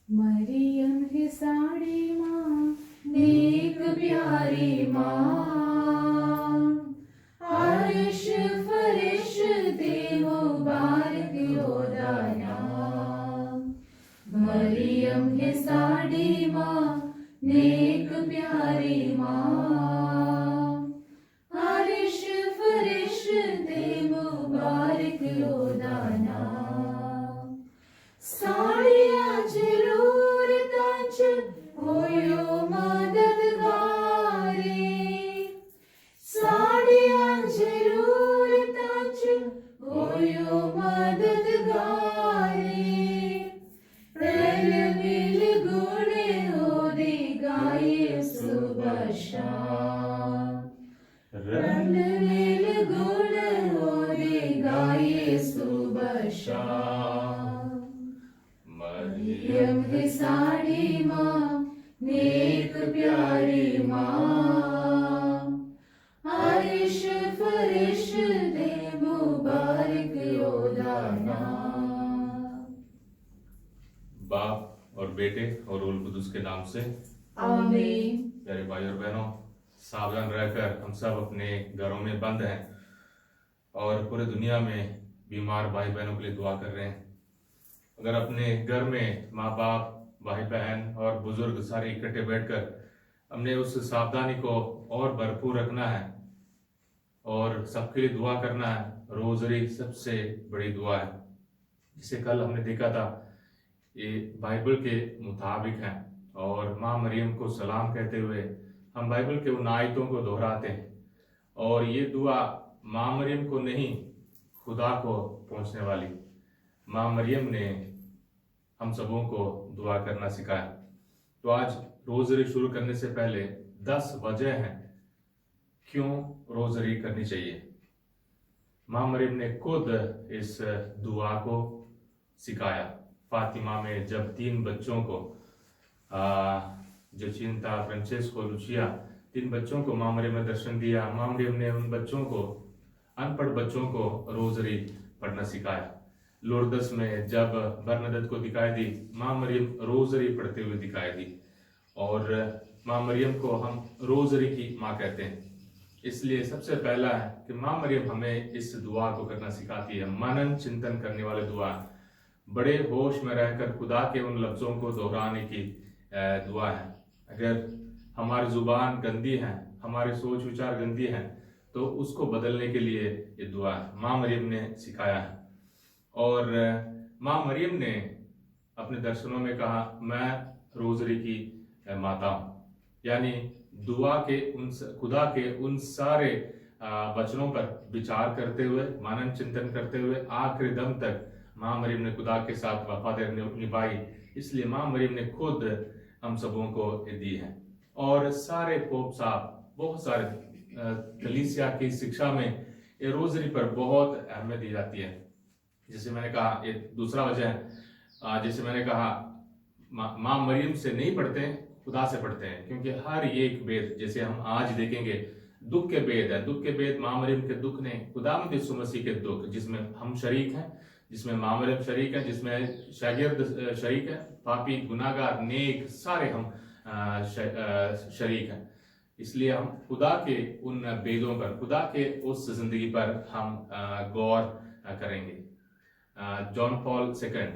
मरियम है साड़ी माँ, नेक प्यारी माँ, आरिश फरिश्ते मुबारक रोदाना। मरियम है साड़ी माँ, नेक प्यारी माँ, आरिश फरिश्ते मुबारक रोदाना। साड़िया जरूरतांच होयो मददगारे, साड़िया जरूरतांच होयो मददगारे। रल मिल गुण ओदे गाये सुबह शाम, रल मिल गुण ओदे गाये सुबह शाम। मरियम है साड़ी माँ, नेक प्यारी माँ, आरिश फरिश्ते मुबारक रोदाना। बाप और बेटे और रूल कुदुस के नाम से आमीन। प्यारे भाई और बहनों, सावधान रहकर हम सब अपने घरों में बंद हैं और पूरे दुनिया में बीमार भाई बहनों के लिए दुआ कर रहे हैं। अगर अपने घर में माँ बाप, भाई बहन और बुजुर्ग सारे इकट्ठे बैठकर हमने उस सावधानी को और भरपूर रखना है और सबके लिए दुआ करना है। रोजरी सबसे बड़ी दुआ है, जिसे कल हमने देखा था। ये बाइबल के मुताबिक है और माँ मरियम को सलाम कहते हुए हम बाइबल के उन आयतों को दोहराते हैं। और ये दुआ माँ मरियम को नहीं, खुदा को पहुंचने वाली माँ मरियम ने हम सबों को दुआ करना सिखाया। तो आज रोजरी शुरू करने से पहले 10 वजह हैं क्यों रोजरी करनी चाहिए। माँ मरियम ने खुद इस दुआ को सिखाया। फातिमा में जब 3 बच्चों को जचिंता, फ्रांचेस्को, लुचिया, 3 बच्चों को माँ मरियम ने दर्शन दिया। माँ मरियम ने उन बच्चों को, अनपढ़ बच्चों को रोजरी पढ़ना सिखाया। लोर्दस में जब बरनदत को दिखाई दी, माँ मरियम रोजरी पढ़ते हुए दिखाई दी। और माँ मरियम को हम रोजरी की माँ कहते हैं। इसलिए सबसे पहला है कि माँ मरियम हमें इस दुआ को करना सिखाती है। मनन चिंतन करने वाले दुआ, बड़े होश में रहकर खुदा के उन लफ्जों को दोहराने की दुआ है। अगर हमारी जुबान गंदी है, हमारे सोच विचार गंदी हैं, तो उसको बदलने के लिए ये दुआ माँ मरियम ने सिखाया है। और माँ मरियम ने अपने दर्शनों में कहा, मैं रोजरी की माता हूँ। यानी दुआ के खुदा के उन सारे वचनों पर विचार करते हुए, मनन चिंतन करते हुए आखिरी दम तक माँ मरियम ने खुदा के साथ वफादारी निभाई। इसलिए माँ मरियम ने खुद हम सबों को दी है। और सारे पोप साहब, बहुत सारे कलीसिया की शिक्षा में ये रोजरी पर बहुत अहमियत दी जाती है। जैसे मैंने कहा, ये दूसरा वजह है। जैसे मैंने कहा, माँ मरियम से नहीं पढ़ते हैं, खुदा से पढ़ते हैं। क्योंकि हर एक वेद, जैसे हम आज देखेंगे, दुख के वेद है। दुख के वेद माँ मरियम के दुख ने, खुदावंद यीशु मसीह के दुख, जिसमें हम शरीक हैं, जिसमें माँ मरियम शरीक है, जिसमें शागिर्द शरीक है, पापी, गुनाहगार, नेक, सारे हम शरीक हैं। इसलिए हम खुदा के उन वेदों पर, खुदा के उस जिंदगी पर हम गौर करेंगे। जॉन पॉल सेकंड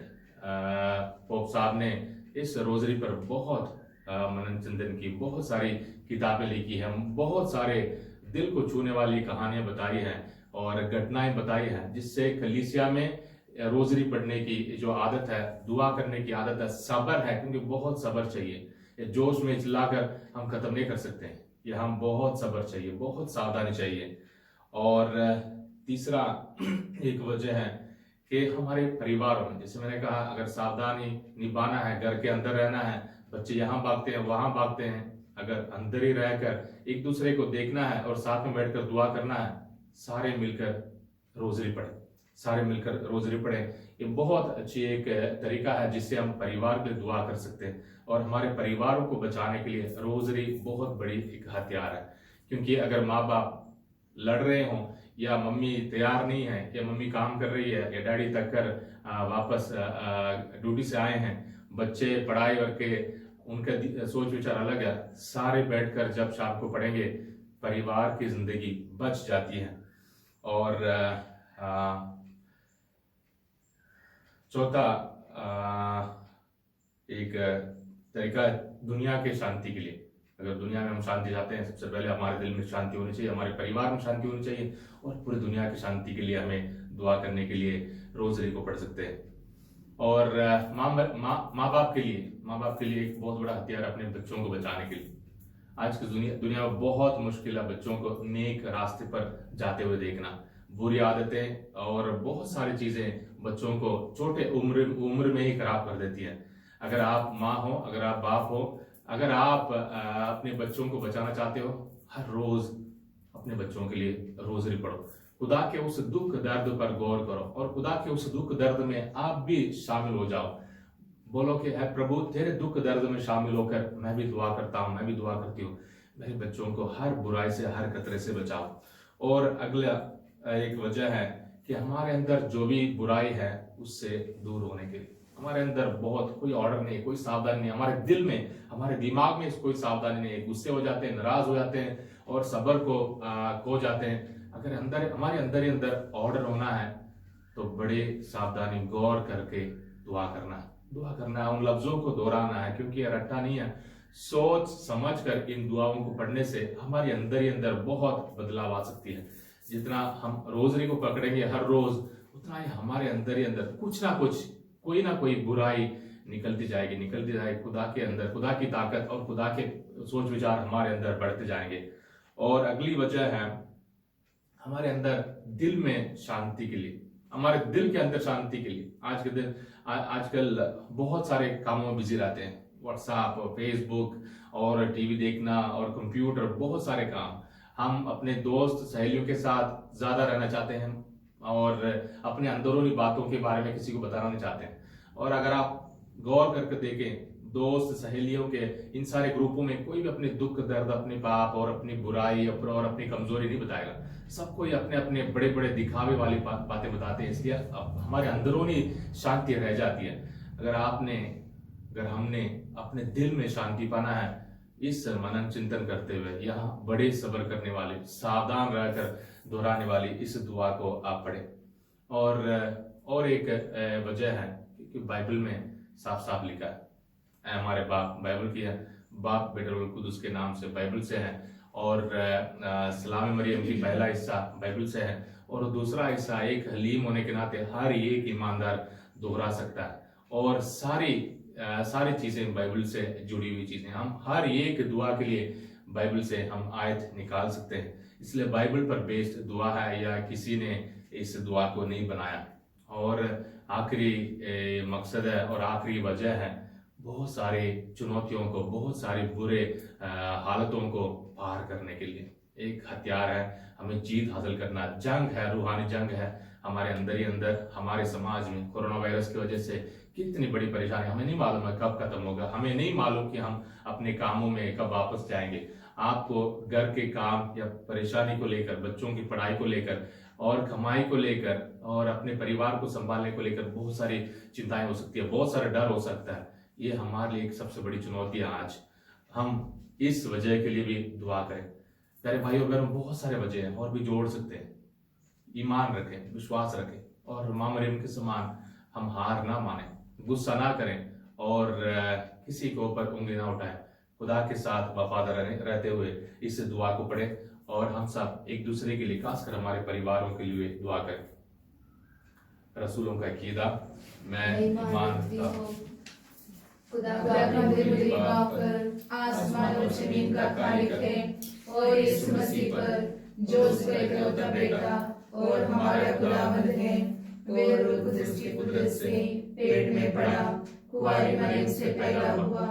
पोप साहब ने इस रोजरी पर बहुत मनन चिंतन की, बहुत सारी किताबें लिखी हैं, बहुत सारे दिल को छूने वाली कहानियां बताई हैं और घटनाएं बताई हैं, जिससे कलीसिया में रोजरी पढ़ने की जो आदत है, दुआ करने की आदत है, सब्र है। क्योंकि बहुत सब्र चाहिए। जोश में चिल्लाकर हम खत्म नहीं कर सकते। ये हम बहुत सब्र चाहिए, बहुत सावधानी चाहिए। और तीसरा एक वजह है कि हमारे परिवारों में, जैसे मैंने कहा, अगर सावधानी निभाना है, घर के अंदर रहना है, बच्चे यहाँ भागते हैं वहां भागते हैं, अगर अंदर ही रहकर एक दूसरे को देखना है और साथ में बैठकर दुआ करना है, सारे मिलकर रोजरी पढ़े, सारे मिलकर रोजरी पढ़े। ये बहुत अच्छी एक तरीका है जिससे हम परिवार के लिए दुआ कर सकते हैं। और हमारे परिवारों को बचाने के लिए रोजरी बहुत बड़ी एक हथियार है। क्योंकि अगर माँ बाप लड़ रहे हों, या मम्मी तैयार नहीं है, या मम्मी काम कर रही है, या डैडी तक कर वापस ड्यूटी से आए हैं, बच्चे पढ़ाई करके उनका सोच विचार अलग है, सारे बैठकर जब शाम को पढ़ेंगे परिवार की जिंदगी बच जाती है। और चौथा एक तरीका दुनिया के शांति के लिए। अगर दुनिया में हम शांति चाहते हैं, सबसे पहले हमारे दिल में शांति होनी चाहिए, हमारे परिवार में शांति होनी चाहिए, और पूरी दुनिया की शांति के लिए हमें दुआ करने के लिए रोजरी को पढ़ सकते हैं। और माँ बाप के लिए एक बहुत बड़ा हथियार अपने बच्चों को बचाने के लिए। आज की दुनिया में बहुत मुश्किल है बच्चों को नेक रास्ते पर जाते हुए देखना। बुरी आदतें और बहुत सारी चीजें बच्चों को छोटे उम्र में ही खराब कर देती है। अगर आप माँ हो, अगर आप बाप हो, अगर आप अपने बच्चों को बचाना चाहते हो, हर रोज अपने बच्चों के लिए रोजरी पढ़ो, खुदा के उस दुख दर्द पर गौर करो, और खुदा के उस दुख दर्द में आप भी शामिल हो जाओ। बोलो कि है प्रभु, तेरे दुख दर्द में शामिल होकर मैं भी दुआ करता हूँ, मैं भी दुआ करती हूँ, मेरे बच्चों को हर बुराई से, हर खतरे से बचाओ। और अगला एक वजह है कि हमारे अंदर जो भी बुराई है उससे दूर होने के लिए, हमारे अंदर बहुत कोई ऑर्डर नहीं, कोई सावधानी नहीं, हमारे दिल में, हमारे दिमाग में कोई सावधानी नहीं है, गुस्से हो जाते हैं, नाराज हो जाते हैं और सब्र को खो जाते हैं। अगर हमारे अंदर ही अंदर ऑर्डर होना है तो बड़े सावधानी गौर करके दुआ करना है, उन लफ्जों को दोहराना है, क्योंकि ये रट्टा नहीं है। सोच समझ कर इन दुआओं को पढ़ने से हमारे अंदर ही अंदर बहुत बदलाव आ सकती है। जितना हम रोजरी को पकड़ेंगे हर रोज, उतना ही हमारे अंदर ही अंदर कुछ ना कुछ, कोई ना कोई बुराई निकलती जाएगी। खुदा के अंदर, खुदा की ताकत और खुदा के सोच विचार हमारे अंदर बढ़ते जाएंगे। और अगली वजह है हमारे अंदर दिल में शांति के लिए, हमारे दिल के अंदर शांति के लिए। आजकल बहुत सारे कामों में बिजी रहते हैं, व्हाट्सएप, फेसबुक और टीवी देखना और कंप्यूटर, बहुत सारे काम। हम अपने दोस्त सहेलियों के साथ ज्यादा रहना चाहते हैं और अपने अंदरूनी बातों के बारे में किसी को बताना नहीं चाहते हैं। और अगर आप गौर करके देखें, दोस्त सहेलियों के इन सारे ग्रुपों में कोई भी अपने दुख दर्द, अपने पाप और अपनी बुराई और अपनी कमजोरी नहीं बताएगा। सब कोई अपने अपने बड़े बड़े दिखावे वाली बातें बताते हैं, इसलिए हमारे अंदरूनी शांति रह जाती है। अगर हमने अपने दिल में शांति पाना है, इस मनन चिंतन करते हुए यहाँ बड़े सब्र करने वाले, सावधान रहकर दोहराने वाली इस दुआ को आप पढ़ें। और एक वजह है कि बाइबल में साफ साफ लिखा है, हमारे बाप बाइबल की है, बाप बेटा रूह कुदुस के नाम से बाइबल से है, और सलाम मरियम की पहला हिस्सा बाइबल से है, और दूसरा हिस्सा एक हलीम होने के नाते हर एक ईमानदार दोहरा सकता है। और सारी चीजें बाइबल से जुड़ी हुई चीजें, हम हर एक दुआ के लिए बाइबल से हम आयत निकाल सकते हैं। इसलिए बाइबल पर बेस्ड दुआ है, या किसी ने इस दुआ को नहीं बनाया। और आखिरी मकसद है और आखिरी वजह है बहुत सारी चुनौतियों को, बहुत सारी बुरे हालतों को पार करने के लिए। एक हथियार है, हमें जीत हासिल करना, जंग है, रूहानी जंग है हमारे अंदर ही अंदर। हमारे समाज में कोरोना वायरस की वजह से कितनी बड़ी परेशानी, हमें नहीं मालूम है कब खत्म होगा, हमें नहीं मालूम कि हम अपने कामों में कब वापस जाएंगे। आपको घर के काम या परेशानी को लेकर, बच्चों की पढ़ाई को लेकर और कमाई को लेकर और अपने परिवार को संभालने को लेकर बहुत सारी चिंताएं हो सकती है, बहुत सारा डर हो सकता है। ये हमारे लिए एक सबसे बड़ी चुनौती है आज। हम इस वजह के लिए भी दुआ करें। प्यारे भाई और बहनों, बहुत सारे वजह हैं और भी जोड़ सकते हैं। ईमान रखें, विश्वास रखें, और माँ मरियम के समान हम हार ना माने, गुस्सा ना करें और किसी के ऊपर उंगली ना उठाएं। खुदा के साथ वफादार रहते हुए इस दुआ को पढ़ें, और हम सब एक दूसरे के लिए, खासकर हमारे परिवारों के लिए दुआ करें। रसूलों का अकीदा, मैं ईमान रखता हूं खुदा पर, आसमान और जमीन का खालिक है, और यीशु मसीह पर जो उसका इकलौता बेटा और हमारा खुदावंद है, वे रूह कुदस की कुदरत से पेट में पड़ा, कुंवारी मरियम से पैदा हुआ,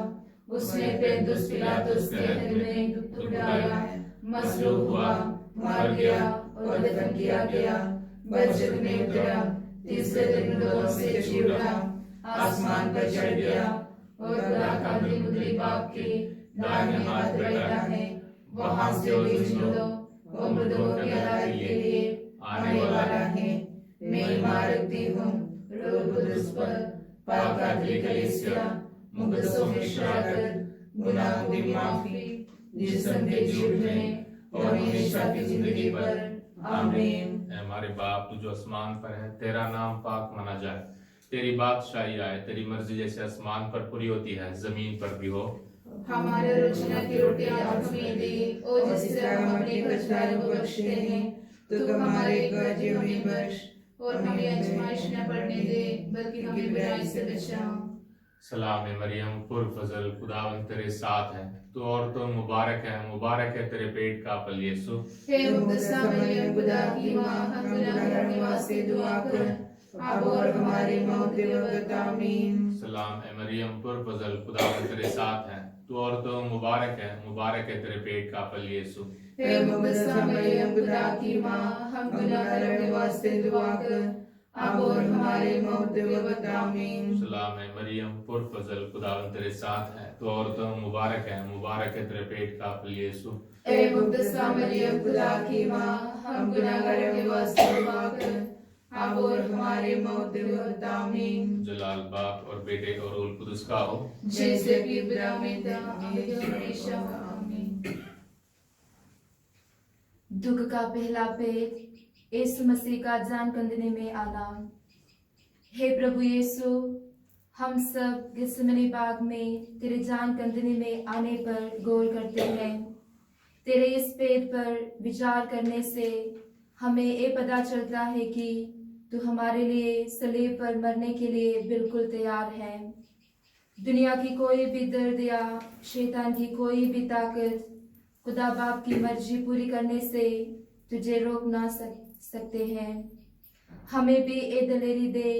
उसने पेंतुस पिलातुस के दिल में दुख उठाया, मसलूब हुआ, मार गया और दफन किया गया, बरसत में उतरा, तीसरे दिन मृतकों से जी उठा, आसमान पर चढ़ गया, और खुदा का मुद्री बाप के दाहिने हाथ बैठा है, वहां से जिंदों और मृतकों की अदालत के लिए आने वाला है। मैं ईमान रखती हूँ रूह कुदस पर, पाक कैथोलिक कलीसिया, मुकद्दसों में शराकत, गुनाहों की माफी, जिस्म के झुकने और हमेशा की जिंदगी पर। आमीन। ऐ हमारे बाप तू जो आसमान पर है, तेरा नाम पाक माना जाए, तेरी बादशाही आए, तेरी मर्जी जैसे आसमान पर पूरी होती है जमीन पर भी हो। हमारे रोजाना की रोटी आज हमें दे, और जिस तरह हम अपने कर्जदारों को बख्शते हैं, तो हमारे कर्जों में बख्श, और हमें आजमाइश न पड़ने दे, बल्कि हमें बुराई से बचा। सलाम मरियम पुरफजल, खुदावंद तेरे साथ है, तू औरतों में मुबारक है तेरे पेट का फल यीशु। हे मुकद्दसा मरियम, खुदा की माँ, हम गुनहगारों के वास्ते दुआ कर, अब और हमारी मौत के वक्त। आमीन। सलाम मरियम पुरफजल, खुदावंद तेरे साथ है, तू औरतों में मुबारक है तेरे पेट का फल यीशु। हे मुकद्दसा मरियम, खुदा की माँ, हम गुनहगारों के वास्ते दुआ कर, अब और हमारी मौत के वक्त। आमीन। सलाम मरियम पुरफजल, खुदावंद तेरे साथ है, तू औरतों में मुबारक है तेरे पेट का फल यीशु। हे मुकद्दसा मरियम, खुदा की माँ, हम गुनहगारों के वास्ते दुआ कर, अब और हमारी मौत के वक्त। आमीन। जलाल बाप और बेटे और रूह कुदस का हो, जैसे कि बिदा में था, अब और हमेशा। आमीन। दुख का पहला पेट, यीशु मसीह का जान कंदने में आना। हे प्रभु यीशु, हम सब गिसमनी बाग में तेरे जान कंदने में आने पर गौर करते हैं। तेरे इस पेट पर विचार करने से हमें ये पता चलता है कि तू हमारे लिए सलीब पर मरने के लिए बिल्कुल तैयार है। दुनिया की कोई भी दर्द या शैतान की कोई भी ताकत खुदा बाप की मर्जी पूरी करने से तुझे रोक ना सकते हैं। हमें भी ये दलेरी दे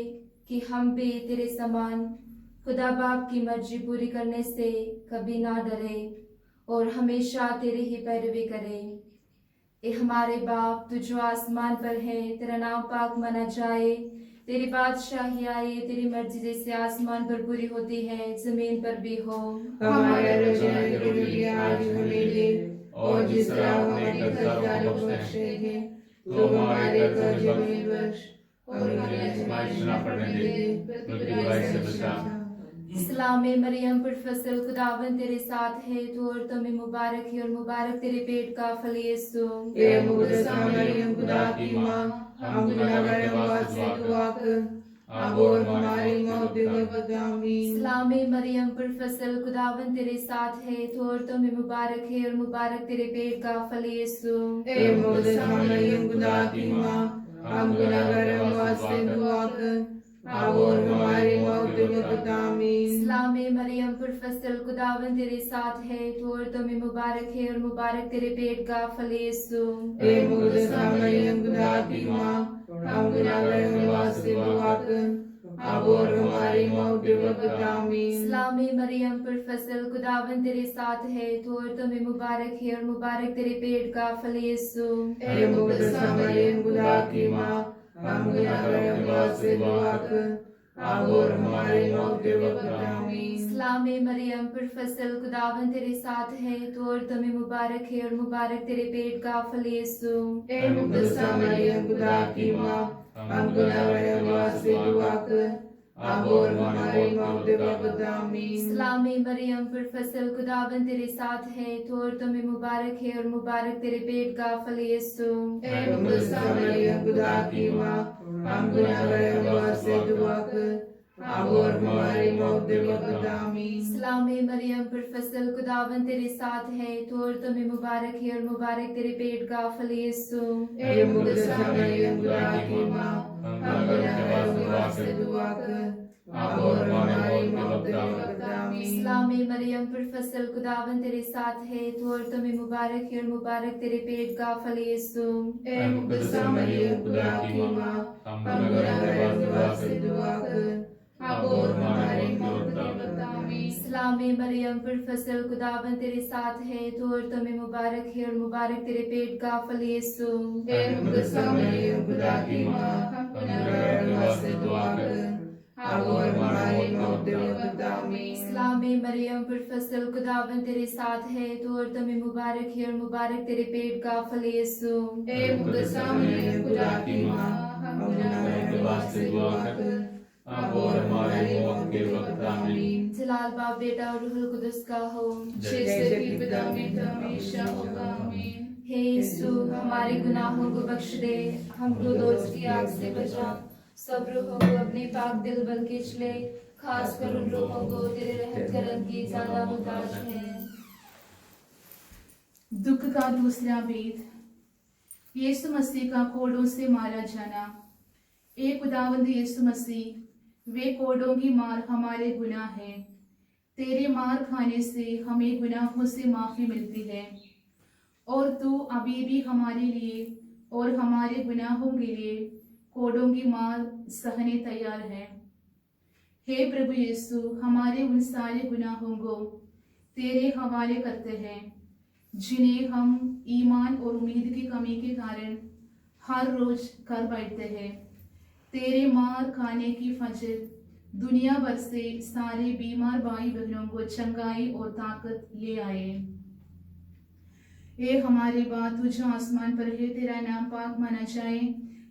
कि हम भी तेरे समान खुदा बाप की मर्जी पूरी करने से कभी ना डरे और हमेशा तेरी ही पैरवी करें। ए हमारे बाप, तू जो आसमान पर है, तेरा नाम पाक माना जाए, तेरी बादशाही आए, तेरी मर्जी जैसे आसमान पर पूरी होती है जमीन पर भी हो। हमारे रोजाना की रोटी आज हमें दे, और जिस तरह हम अपने कर्जदारों को बख्शते हैं, तो हमारे कर्जों में बख्श, और हमें आजमाइश न पड़ने दे, बल्कि बुराई से बचा। सलाम मरियम पुरफसल, खुदावन तेरे साथ है, तू औरतों में मुबारक है और मुबारक तेरे पेट का फल यीशु। हे मुकद्दसा मरियम, खुदा की माँ, हम गुनहगारों के वास्ते दुआ कर, अब और हमारी मौत के वक्त। आमीन। सलाम मरियम पुरफसल, खुदावन तेरे साथ है, तू औरतों में मुबारक है और मुबारक तेरे पेट का फल यीशु। हे मुकद्दसा मरियम, खुदा की माँ, हम गुनहगारों के वास्ते दुआ कर, अब और हमारी मौत के वक्त। आमीन। सलाम मरियम पुरफसल, खुदावन तेरे साथ है, तू औरतों में मुबारक है और मुबारक तेरे पेट का फल यीशु। हे मुकद्दसा मरियम, खुदा की माँ, हम गुनहगारों के वास्ते दुआ कर, अब और हमारी मौत के वक्त। आमीन। सलाम मरियम पुरफसल, खुदावन तेरे साथ है, तू औरतों में मुबारक है और मुबारक तेरे पेट का फल यीशु। हे मुकद्दसा मरियम, खुदा की माँ, हम गुनहगारों के वास्ते दुआ कर, अब और हमारी मौत के वक्त। आमीन। सलाम मरियम पुरफसल, खुदावन तेरे साथ है, तू औरतों में मुबारक है और मुबारक तेरे पेट का फल यीशु। हे मुकद्दसा मरियम, खुदा की माँ, हम गुनहगारों के वास्ते दुआ कर, अब और हमारी मौत के वक्त। आमीन। सलाम मरियम पुरफसल, खुदावन तेरे साथ है, तू औरतों में मुबारक है और मुबारक तेरे पेट का फल यीशु। हे मुकद्दसा मरियम, खुदा की माँ, हम गुनहगारों के वास्ते दुआ कर, अब और हमारी मौत के वक्त। आमीन। सलाम मरियम पुरफसल, खुदावन तेरे साथ है, तू औरतों में मुबारक है और मुबारक तेरे पेट का फल यीशु। हे मुकद्दसा मरियम, खुदा की माँ, हम गुनहगारों के वास्ते दुआ कर, अब और हमारी मौत के वक्त। आमीन। सलाम मरियम पुरफसल, खुदावन तेरे साथ है, तू औरतों में मुबारक है और मुबारक तेरे पेट का फल यीशु। हे मुकद्दसा मरियम, खुदा की माँ, हम गुनहगारों के वास्ते दुआ कर, अब और हमारी मौत के वक्त। आमीन। सलाम मरियम पुरफसल, खुदावन तेरे साथ है, तू औरतों में मुबारक है और मुबारक तेरे पेट का फल यीशु। हे मुकद्दसा मरियम, खुदा की माँ, हम गुनहगारों के वास्ते दुआ कर, अब और हमारी मौत के वक्त। आमीन। सलाम मरियम पुरफसल, खुदावन तेरे साथ है, तू औरतों में मुबारक है और मुबारक तेरे पेट का फल यीशु। हे मुकद्दसा मरियम, खुदा की माँ, हम गुनहगारों के वास्ते दुआ कर, अब और हमारी मौत के वक्त। आमीन। जलाल बाप बेटा और रूहुल कुदस का हो। जैसे कि पिता में था हमेशा होगा, आमीन। हे यीशु हमारे गुनाहों को बख्श दे, हमको दोष की आग से बचा, सब रूहों को अपने पाक दिल बल खींच ले, खासकर उन लोगों को तेरे रहमत करम की ज्यादा मुहताज है। दुख का दूसरा भेद, यीशु मसीह का कोड़ों से मारा जाना। एक खुदावंद यीशु मसीह, वे कोड़ों की मार हमारे गुनाह है। तेरे मार खाने से हमें गुनाहों से माफी मिलती है और तू अभी भी हमारे लिए और हमारे गुनाहों के लिए कोड़ों की मार सहने तैयार है। हे प्रभु यीशु, हमारे उन सारे गुनाहों को तेरे हवाले करते हैं जिन्हें हम ईमान और उम्मीद की कमी के कारण हर रोज कर बैठते हैं। तेरे मार खाने की फजर दुनिया भर से सारे बीमार भाई बहनों को चंगाई और ताकत ले आए। ए हमारे बात तुझे आसमान पर है, तेरा नाम पाक माना जाए,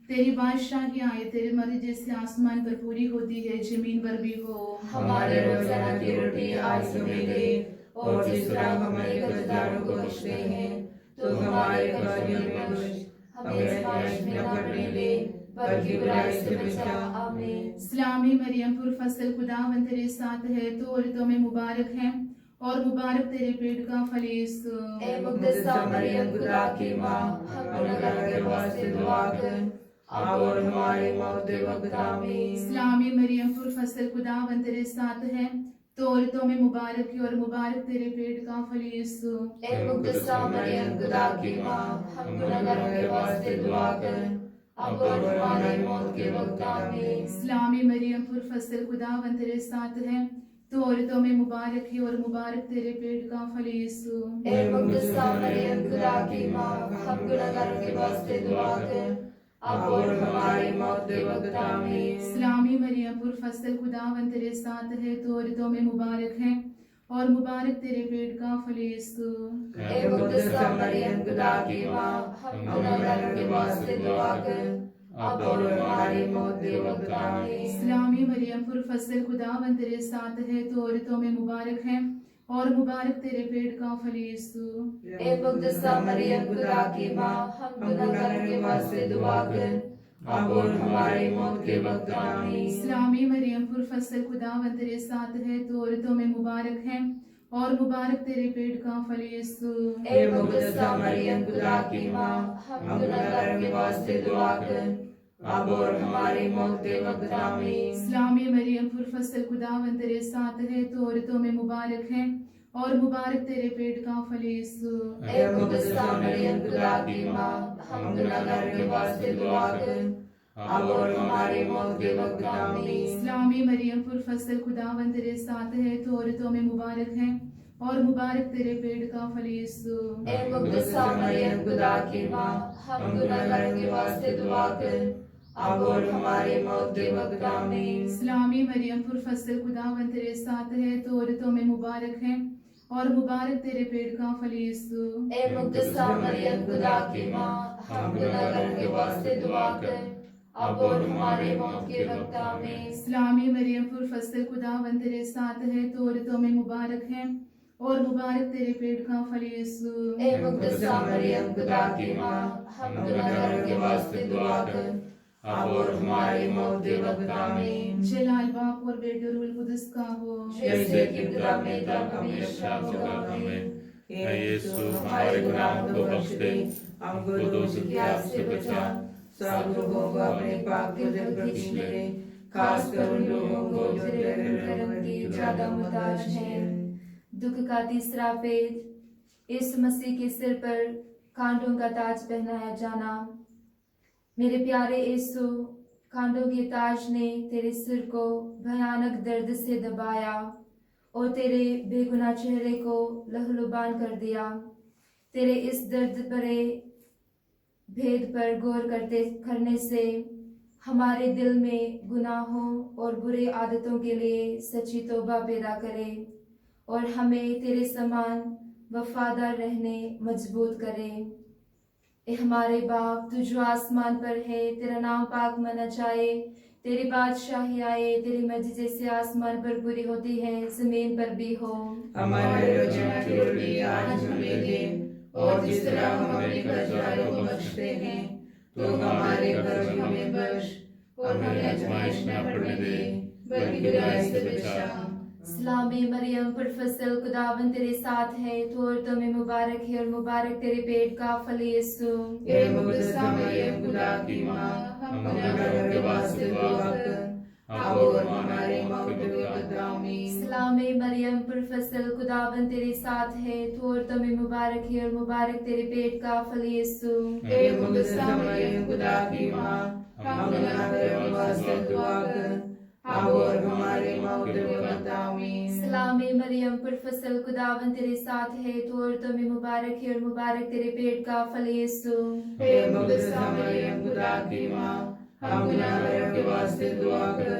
तेरी बादशाही आए, तेरी मर्जी जैसे आसमान पर पूरी होती है जमीन पर भी हो। हमारे रोजाना की रोटी आज हमें दे, और जिस तरह हमारे कर्जदारों को बख्शते हैं तो हमारे कर्जों में बख्श, हमें आज़माइश में न पड़ने दे, बल्कि बुराई से बचा। आमीन। सलामी मरियम पुरफसल खुदावंद तेरे साथ है, तो औरतों में मुबारक है और मुबारक तेरे पेट का फल यीशु। ए मुक़द्दसा मरियम खुदा की माँ, हम गुनहगारों के वास्ते दुआ कर, अब और हमारी मौत के वक्त। आमीन। सलामी मरियम पुरफसल खुदावंद तेरे साथ है, तो औरतों में मुबारक है और मुबारक तेरे पेट का फल यीशु। ए मुक़द्दसा मरियम खुदा की माँ, हम गुनहगारों के वास्ते दुआ कर, अब और हमारी मौत के वक्त। आमीन। सलामी मरियम पुरफसल खुदावंद तेरे साथ है, तो औरतों में मुबारक है और मुबारक तेरे पेट का फल यीशु। ए मुक़द्दसा मरियम खुदा की माँ, हम गुनहगारों के वास्ते दुआ कर, अब और हमारी मौत के वक्त। आमीन। सलामी मरियम पुरफसल खुदावंद तेरे साथ है, तो औरतों में मुबारक है और मुबारक तेरे पेट का फल यीशु। ए मुक़द्दसा मरियम खुदा की माँ, हम गुनहगारों के वास्ते दुआ कर, अब और हमारी मौत के वक्त। आमीन। सलामी मरियम पुरफसल खुदावंद तेरे साथ है, तो औरतों में मुबारक है और मुबारक तेरे पेट का फल यीशु। ए मुक़द्दसा मरियम खुदा की माँ, हम गुनहगारों के वास्ते दुआ कर, अब और हमारी मौत के वक्त। आमीन। सलामी मरियम पुरफसल खुदावंद तेरे साथ है, तो औरतों में मुबारक है और मुबारक तेरे पेट का फल यीशु। ए मुक़द्दसा मरियम खुदा की माँ, हम गुनहगारों के वास्ते दुआ कर, अब और हमारी मौत के वक्त। आमीन। सलामी मरियम पुरफसल खुदावंद तेरे साथ है, तो औरतों में मुबारक है और मुबारक तेरे पेट का फल यीशु। ए मुक़द्दसा मरियम खुदा की माँ, हम गुनहगारों के वास्ते दुआ कर, अब और हमारी मौत के वक्त। आमीन। सलामी मरियम पुरफसल खुदावंद तेरे साथ है, तो औरतों में मुबारक है और मुबारक तेरे पेट का फल यीशु। ए मुक़द्दसा मरियम खुदा की माँ, हम गुनहगारों के वास्ते दुआ कर, अब और हमारी मौत के वक्त। आमीन। सलामी मरियम पुरफसल खुदावंद तेरे साथ है, तो औरतों में मुबारक है और मुबारक तेरे पेट का फल यीशु। ए मुक़द्दसा मरियम खुदा की माँ, हम गुनहगारों के वास्ते दुआ कर, अब और हमारी मौत के वक्त। आमीन। सलामी मरियम पुरफसल खुदावंद तेरे साथ है, तो औरतों में मुबारक है और मुबारक तेरे पेट का फल यीशु। ए मुक़द्दसा मरियम खुदा की माँ, हम गुनहगारों के वास्ते दुआ कर, अब और हमारी मौत के वक्त। आमीन। जलाल बाप और बेटे और रूहुल कुदस का हो। जैसे कि पिता में था हमेशा होगा। आमीन। हे यीशु हमारे गुनाहों को बख्श दे, हमको दोष की आग से बचा, सब लोगों को अपने पाक दिल पर खींच ले, खासकर उन लोगों को जो तेरे रहम की ज्यादा मुहताज हैं। दुख का तीसरा भेद, यीशु मसीह के सिर पर कांटों का ताज पहनाया जाना। मेरे प्यारे यीशु, कांटों के ताज ने तेरे सिर को भयानक दर्द से दबाया और तेरे बेगुनाह चेहरे को लहूलुहान कर दिया। तेरे इस दर्द भरे भेद पर गौर करने से हमारे दिल में गुनाहों और बुरे आदतों के लिए सच्ची तौबा पैदा करे और हमें तेरे समान वफादार रहने मजबूत करे। ए हमारे बाप, तू जो आसमान पर है, तेरा नाम पाक माना जाए, तेरी बादशाही आए, तेरी मर्जी जैसे आसमान पर पूरी होती है जमीन पर भी हो। हमारे रोजाना की रोटी आज हमें दे, और जिस तरह हम अपने कर्जदारों को बख्शते हैं, तो हमारे कर्ज हमें बख्श, और हमें आजमाइश न पड़ने दे, बल्कि बुराई से बचा। सलामी मरियम पुरफसल, खुदावन तेरे साथ है, तू औरतों में मुबारक है और मुबारक तेरे पेट का फल यीशु। हे मुकद्दसा मरियम खुदा की माँ, हम गुनहगारों के वास्ते दुआ कर, अब और हमारे मौत के वक्त आमीन। सलामी मरियम पुरफसल, खुदावन तेरे साथ है, तू औरतों में मुबारक है और मुबारक तेरे पेट का फल यीशु। हे मुकद्दसा मरियम खुदा की माँ, हम गुनहगारों के वास्ते दुआ कर, अब और हमारे मौत के वक्त आमीन। सलामी मरियम पुरफसल, खुदावन तेरे साथ है, तू औरतों में मुबारक है और मुबारक तेरे पेट का फल यीशु। हे मुकद्दसा मरियम खुदा की माँ, हम गुनहगारों के वास्ते दुआ कर,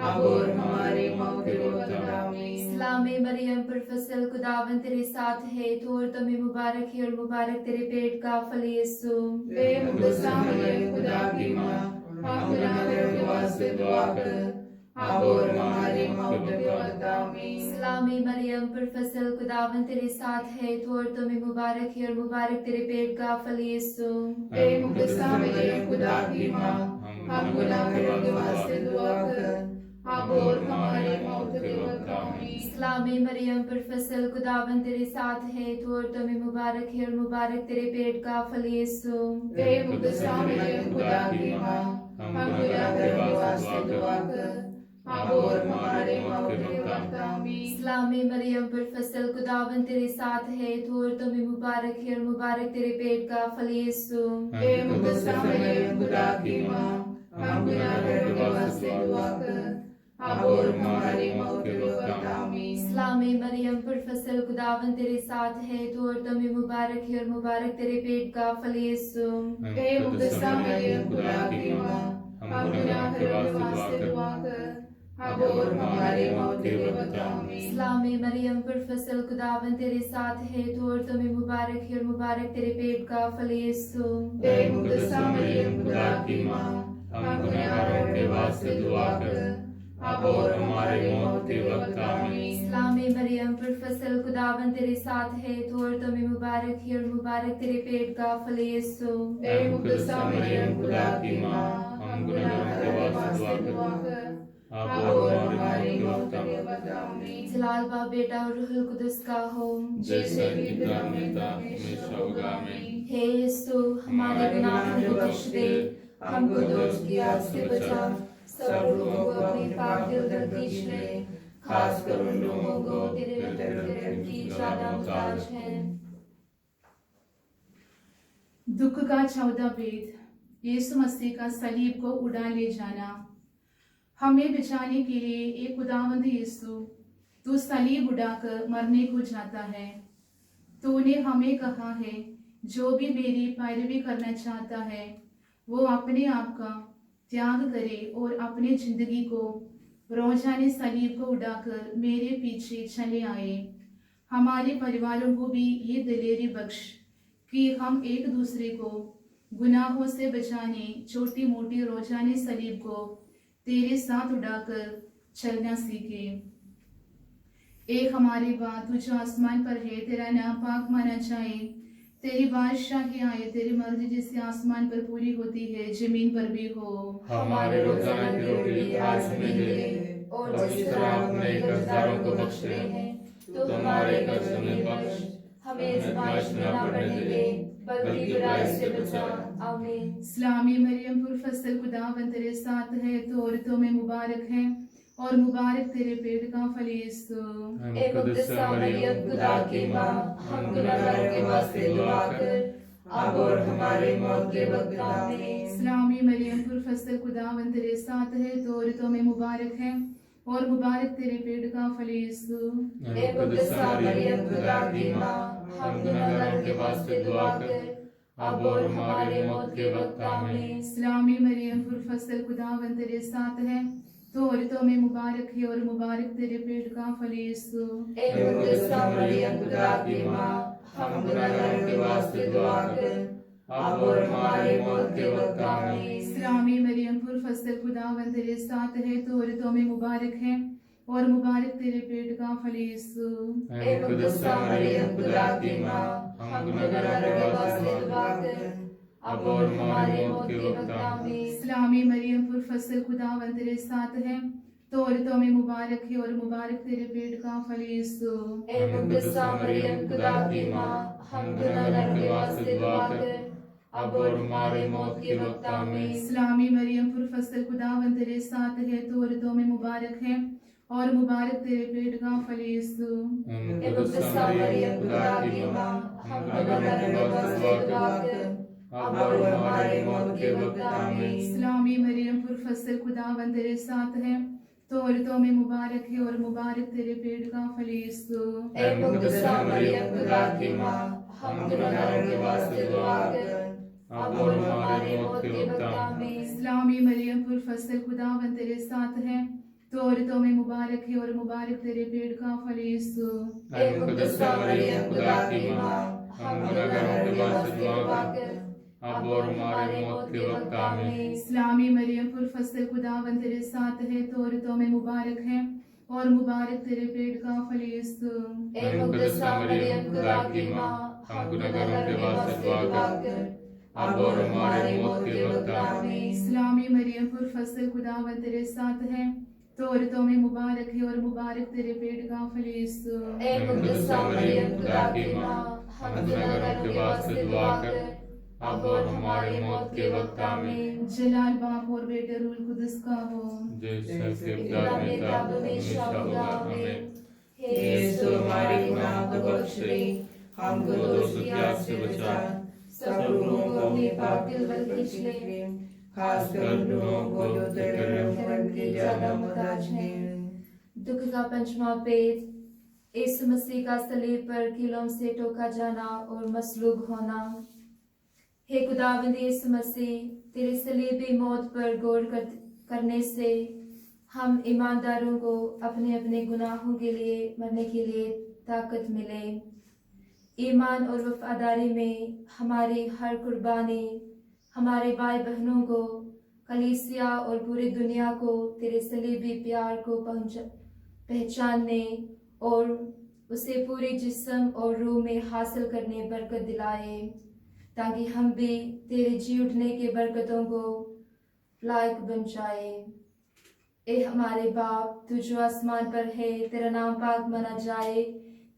अब और हमारे मौत के वक्त आमीन। सलामी मरियम पुरफसल, खुदावन तेरे साथ है, तू औरतों में मुबारक है और मुबारक तेरे पेट का फल यीशु। हे मुकद्दसा मरियम खुदा की माँ, हम गुनहगारों के वास्ते दुआ कर, अब और हमारे मौत के वक्त आमीन। सलामी मरियम पुरफसल, खुदावन तेरे साथ है, तू औरतों में मुबारक है और मुबारक तेरे पेट का फल यीशु। हे मुकद्दसा मरियम खुदा की माँ, हम गुनहगारों के वास्ते दुआ कर, अब और हमारे मौत के वक्त आमीन। सलामी मरियम पुरफसल, खुदावन तेरे साथ है, तू औरतों में मुबारक है और मुबारक तेरे पेट का फल यीशु। हे मुकद्दसा मरियम खुदा की माँ, हम गुनहगारों के वास्ते दुआ कर, अब और हमारे मौत के वक्त आमीन। सलामी मरियम पुरफसल, खुदावन तेरे साथ है, तू औरतों में मुबारक है और मुबारक तेरे पेट का फल यीशु। हे मुकद्दसा मरियम खुदा की माँ, हम गुनहगारों के वास्ते दुआ कर, अब और हमारे मौत के वक्त आमीन। सलामी मरियम पुरफसल, खुदावन तेरे साथ है, तू औरतों में मुबारक है और मुबारक तेरे पेट का फल यीशु। हे मुकद्दसा मरियम खुदा की माँ, हम गुनहगारों के वास्ते दुआ कर, अब और हमारे मौत के वक्त आमीन। सलामी मरियम पुरफसल, खुदावन तेरे साथ है, तू औरतों में मुबारक है और मुबारक तेरे पेट का फल यीशु। हे मुकद्दसा मरियम खुदा की माँ, हम गुनहगारों के वास्ते दुआ कर, अब और हमारे मौत के वक्त आमीन। सलामी मरियम पुरफसल, खुदावन तेरे साथ है, तू औरतों में मुबारक है और मुबारक तेरे पेट का फल यीशु। हे मुकद्दसा मरियम खुदा की माँ, हम गुनहगारों के वास्ते दुआ कर, अब और हमारे मौत के वक्त आमीन। जलाल बाप बेटा और रूहुल कुदस का हो। जैसे कि पिता में था, हमेशा होगा। आमीन। हे यीशु, हमारे गुनाहों को बख्श दे, हमको दोष की आग से बचा, सब लोगों को अपनी पाक दिल तक खींच ले, खासकर उन लोगों को तेरे रक्त की ज्यादा मुहताज है। दुख का 14वां भेद, यीशु मसीह का सलीब को उड़ा ले जाना। हमें बचाने के लिए एक खुदावंद यीशु, तू सलीब उड़ाकर मरने को जाता है। तूने हमें कहा है, जो भी मेरी पैरवी करना चाहता है वो अपने आप का त्याग करे और अपने जिंदगी को रोजाने सलीब को उड़ाकर मेरे पीछे चले आए। हमारे परिवारों को भी ये दिलेरी बख्श कि हम एक दूसरे को गुनाहों से बचाने छोटी मोटी रोजाने सलीब को तेरे साथ उड़ाकर चलना सीखे। एक हमारी बात, तू जो आसमान पर है, तेरा नाम पाक माना जाए, तेरी बादशाही आए, तेरी मर्जी जैसे आसमान पर पूरी होती है जमीन पर भी हो। हमारे रोजाना की रोटी आज हमें दे, और जिस तरह अपने कर्जदारों को बख्शते हैं, तो हमारे कर्ज हमें बख्श, हमें आजमाइश में न पड़ने दे, बल्कि बुराई से बचा। आमीन। इस्लामी मरियम पुरफसल, खुदावंद तेरे साथ है, तो औरतों में मुबारक है और मुबारक तेरे पेट का फल यीशु। ए मुकद्दसा मरियम, खुदा की माँ, हम गुनहगारों के वास्ते दुआ कर, अब और हमारे मौत के वक्त आमीन। इस्लामी मरियम पुरफसल, खुदावंद तेरे साथ है, तो औरतों में मुबारक है और मुबारक तेरे पेट का फल यीशु। ए मुकद्दसा मरियम, खुदा की माँ, हम गुनहगारों के वास्ते दुआ कर, अब और हमारे मौत के वक्त आमीन। इस्लामी मरियम पुरफसल, खुदावंद तेरे साथ है, तो औरतों में मुबारक है और मुबारक तेरे पेट का फल यीशु। ए मुकद्दसा मरियम, खुदा की माँ, हम गुनहगारों के वास्ते दुआ कर, अब और हमारे मौत के वक्त आमीन। इस्लामी मरियम पुरफसल खुदावंद तेरे साथ है, तू औरतों में मुबारक है और मुबारक तेरे पेट का फल यीशु। ए मुकद्दस मरियम खुदा की माँ, हम गुनहगारों के वास्ते दुआ कर, अब और हमारे मौत के वक्त आमीन। इस्लामी मरियम पुरफसल खुदावंद तेरे साथ है, तो औरतों में मुबारक है और मुबारक तेरे पेट का फल यीशु। ए मुकद्दस मरियम खुदा की माँ, हम गुनहगारों के वास्ते दुआ कर, अब और हमारे मौत के वक्त आमीन। इस्लामी मरियम पुरफसल खुदावंद तेरे साथ है, तो औरतों में मुबारक है और मुबारक तेरे पेट का फल यीशु। ए मुकद्दस मरियम खुदा की माँ, हम गुनहगारों के वास्ते दुआ कर, अब और हमारे मौत के वक्त आमीन। इस्लामी मरियम पुरफसल खुदावंद तेरे साथ है, तो औरतों में मुबारक है और मुबारक तेरे पेट का फल यीशु। ए मुकद्दस मरियम खुदा की माँ, हम गुनहगारों के वास्ते दुआ कर, अब और हमारे मौत के वक्त आमीन। इस्लामी मरियम पुरफसल खुदावंद तेरे साथ है, तो औरतों में मुबारक है और मुबारक तेरे पेट का फल यीशु। ए मुकद्दस मरियम खुदा की माँ, हम गुनहगारों के वास्ते दुआ कर, अब और हमारे मौत के वक्त आमीन। इस्लामी मरियम पुरफसल खुदावंद तेरे साथ है, तो औरतों में मुबारक है और मुबारक तेरे पेट का फल यीशु। ए मुकद्दस मरियम खुदा की माँ, हम गुनहगारों के वास्ते दुआ कर, अब और हमारे मौत के वक्त आमीन। इस्लामी मरियम पुरफसल खुदावंद तेरे साथ है, तो औरतों में मुबारक है और मुबारक तेरे पेट का फल यीशु। ए मुकद्दस मरियम खुदा की माँ, हम गुनहगारों के वास्ते दुआ कर, अब और हमारे मौत के वक्त आमीन। जलाल बाप और बेटे रूल कुदस का हो। जैसे के इब्तिदा में था, हमेशा होगा, आमीन। यीशु हमारे गुनाह को बख्श दे, हमको दोष की आग से बचा, सब लोगों को अपने पाक दिल पर खींच ले, खासकर उन लोगों को जो तेरे रहम के ज्यादा मुहताज हैं। दुख का पंचमा पेट, यीशु मसीह का सलीब पर कीलों से टोका जाना और मसलूब होना। हे खुदावंद यीशु मसीह, तेरे सलीबी मौत पर गौर करने से हम ईमानदारों को अपने अपने गुनाहों के लिए मरने के लिए ताकत मिले। ईमान और वफादारी में हमारी हर कुर्बानी हमारे भाई बहनों को, कलीसिया और पूरी दुनिया को तेरे सलीबी प्यार को पहचानने और उसे पूरे जिस्म और रूह में हासिल करने बरकत दिलाए, ताकि हम भी तेरे जी उठने के बरकतों को लायक बन जाए। ए हमारे बाप, तू जो आसमान पर है, तेरा नाम पाक माना जाए,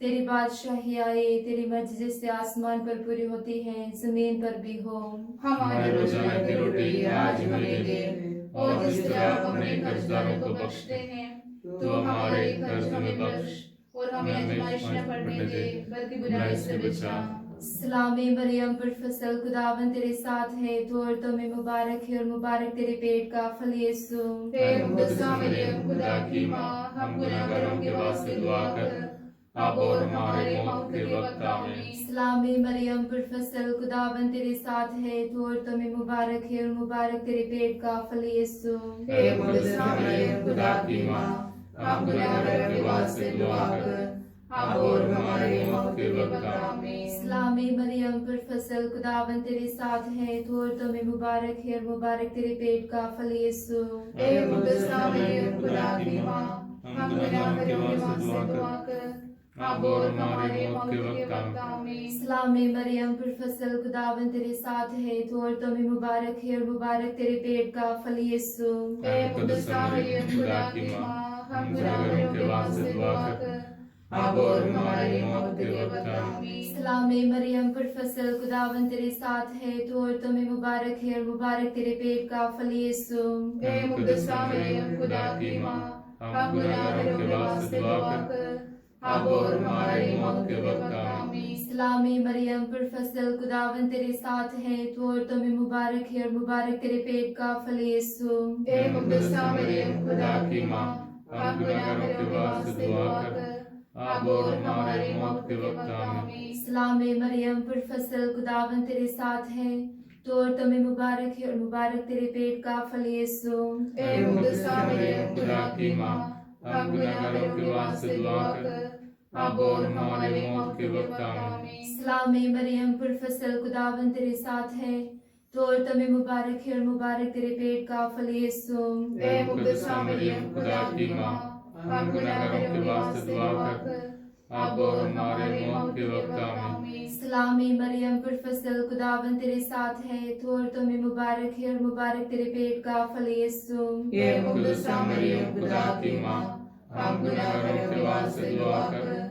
तेरी बादशाही आए, तेरी मर्जी जैसे आसमान पर पूरी होती है जमीन पर भी हो। हमारे रोजाना की रोटी आज हमें दे, और जिस तरह हमने कर्जदारों को बख्शते हैं, तो हमारे कर्ज हमें बख्श, और हमें आजमाइश न पड़ने दे, बल्कि बुराई से बचा। सलामी मरियम पुरफसल खुदावंद तेरे साथ है, तू औरतों में मुबारक है और मुबारक तेरे पेट का फल यीशु। हे मुकद्दस मरियम खुदा की माँ, हम गुनाहगारों के वास्ते दुआ कर, अब और हमारे मौत के वक्त आमीन। सलामी मरियम पुरफसल खुदावंद तेरे साथ है, तू औरतों में मुबारक है और मुबारक तेरे पेट का फल यीशु। हे मुकद्दस मरियम खुदा की माँ, हम गुनाहगारों के वास्ते दुआ कर, अब और हमारे मौत के वक्त आमीन। सलामी मरियम पुरफसल खुदावंद तेरे साथ है, तू औरतों में मुबारक है और मुबारक तेरे पेट का फल यीशु। हे मुकद्दस मरियम खुदा की माँ, हम गुनाहगारों के वास्ते दुआ कर, अब और हमारे मौत के वक्त आमीन। सलामी मरियम पुरफसल खुदावंद तेरे साथ है, तू औरतों में मुबारक है और मुबारक तेरे पेट का फल यीशु। हे मुकद्दस मरियम खुदा की माँ, हम गुनाहगारों के वास्ते दुआ कर, अब और हमारे मौत के वक्त आमीन। सलामी मरियम पुरफसल खुदावंद तेरे साथ है, तू औरतों में मुबारक है और मुबारक तेरे पेट का फल यीशु। हे मुकद्दस मरियम खुदा की माँ, हम गुनाहगारों के वास्ते दुआ कर, अब और हमारे मौत के वक्त आमीन। सलामी मरियम पुरफसल खुदावंद तेरे साथ है, तू औरतों में मुबारक है और मुबारक तेरे पेट का फल यीशु। हे मुकद्दस मरियम खुदा की माँ, हम गुनाहगारों के वास्ते दुआ कर, अब और हमारे मौत के वक्त आमीन। सलामी मरियम पुरफसल खुदावंद तेरे साथ है, तू औरतों में मुबारक है और मुबारक तेरे पेट का फल यीशु। हे मुकद्दस मरियम खुदा की माँ, हम गुनाहगारों के वास्ते दुआ कर, अब और हमारे मौत के वक्त आमीन। सलामी मरियम पुरफसल खुदावंद तेरे साथ है, तो और तुम्हें मुबारक है और मुबारक तेरे पेट का फल यीशु। ए मुकद्दसा मरियम खुदा की माँ, हम गुनहगारों के वास्ते दुआ कर, अब और हमारे मौत के वक्त आमीन। सलामी मरियम पुरफसल खुदावन तेरे साथ है, तो और तुम्हें मुबारक है और मुबारक तेरे पेट का फल यीशु। ए मुकद्दसा मरियम खुदा की माँ, हम गुनहगारों के वास्ते दुआ कर,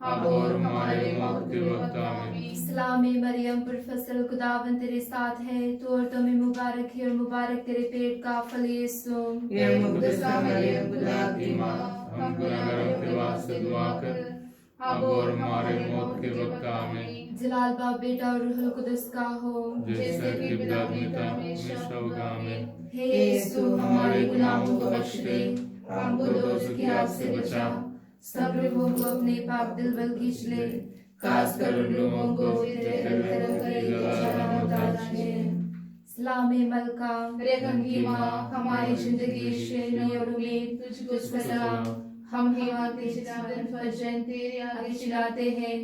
अब और हमारे मौत के वक्त आमीन। सलामी मरियम पुरफसल खुदावन तेरे साथ है, तो और तुम्हें मुबारक है और मुबारक तेरे पेट का फल यीशु। ए मुकद्दसा मरियम खुदा की माँ, हम गुनहगारों के वास्ते दुआ कर, अब और हमारे मौत के वक्त आमीन। जलाल बाप बेटा और रूहुल कुदस का हो, जैसे कि पिता हमेशा होगा आमीन। हे यीशु हमारे गुनाहों को बख्श दे, हमको दोज़ख की आग से बचा, सब लोगों को अपने पाक दिल बल खींच ले, खासकर उन लोगों को तेरे तरफ करे ज्यादा मोहताज हैं। सलामे मलका रहम की माँ, हमारी जिंदगी शेरनी और उम्मीद तुझको सलाम। हम हिम्मत निजातन फजन तेरे आगे चिल्लाते हैं,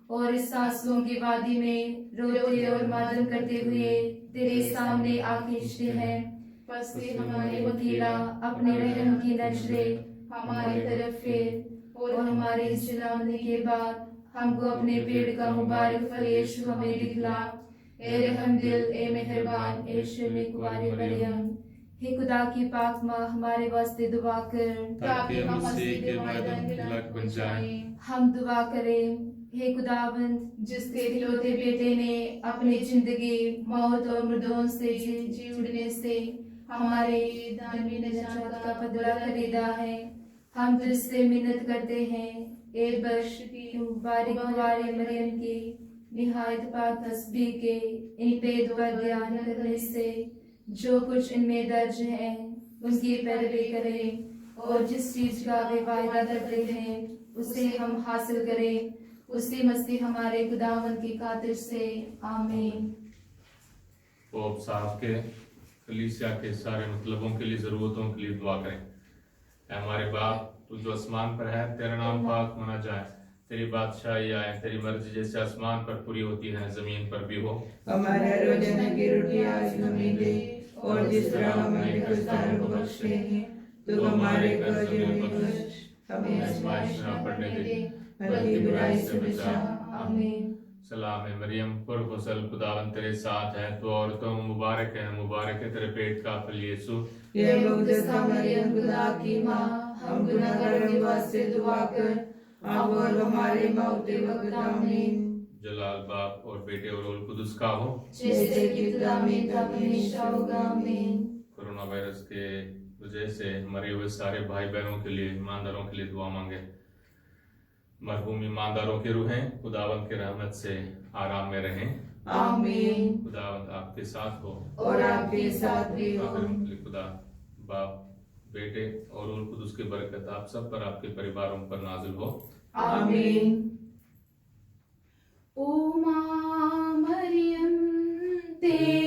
और इस आंसुओं की वादी में रोते और मातम करते हुए तेरे सामने आ खींचते हैं। बस हमारे वकीला अपने रहम की नजरें हमारी तरफ फेर, और हमारे इस चिल्लाने के बाद हमको अपने पेड़ का मुबारक फल यीशु हमें दिखला। ए रहम दिल, ए मेहरबान, ए शर्म कुंवारी मरियम, हे खुदा की पाक माँ हमारे वास्ते दुआ कर, ताकि हम मसीह के मैदान के लायक बन जाएं। हम दुआ करें। हे खुदावंद, जिसके इकलौते बेटे ने अपनी जिंदगी मौत और मृदों से जी उड़ने से हमारे दामी निजात का बदला खरीदा है, हम तुझसे मिन्नत करते हैं, ए बख्श की मुबारक कुंवारी मरियम की निहायत पाक तस्बीह के इन पेद पर ध्यान करने से जो कुछ इनमें दर्ज है उनकी पैरवी करें, और जिस चीज का वे वायदा करते हैं उसे हम हासिल करें, उसी मसीह हमारे खुदावन की खातिर से आमीन। पोप साहब के कलीसिया के सारे मतलबों के लिए, जरूरतों के लिए दुआ करें। ऐ हमारे बाप, तू जो आसमान पर है, तेरा नाम पाक माना जाए, तेरी बादशाही आए, तेरी मर्जी जैसे आसमान पर पूरी होती है जमीन पर भी हो। हमारे रोजाना की रोटी आज हमें दे, और जिस तरह हमारे कर्जदारों को बख्शते हैं, तो हमारे कर्ज में बख्श, हमें आजमाइश न पड़ने दे, बल्कि बुराई से बचा। आमीन। सलाम है मरियम, पुरफसल खुदावन तेरे साथ है, तो औरतों में मुबारक है तेरे पेट का फल यीशु। ये मुकद्दसा मरियम खुदा की माँ, हम गुनहगारों के वास्ते दुआ कर, अब और हमारे मौत के वक्त आमीन। जलाल बाप और बेटे और रूहुल कुदस का हो, जैसे कि पिता में था हमेशा होगा आमीन। कोरोना वायरस के वजह से मरे हुए सारे भाई बहनों के लिए, ईमानदारों के लिए दुआ मांगे। मरहूम ईमानदारों की रूहें खुदावंत की रहमत से आराम में रहें। आमीन। खुदावंत आपके साथ हो और आपके साथ भी हो। खुदा बाप, बेटे और रूहुल कुदस की बरकत आप सब पर, आपके परिवारों पर नाजिल हो। आमीन। ओ माँ मरियम तेरे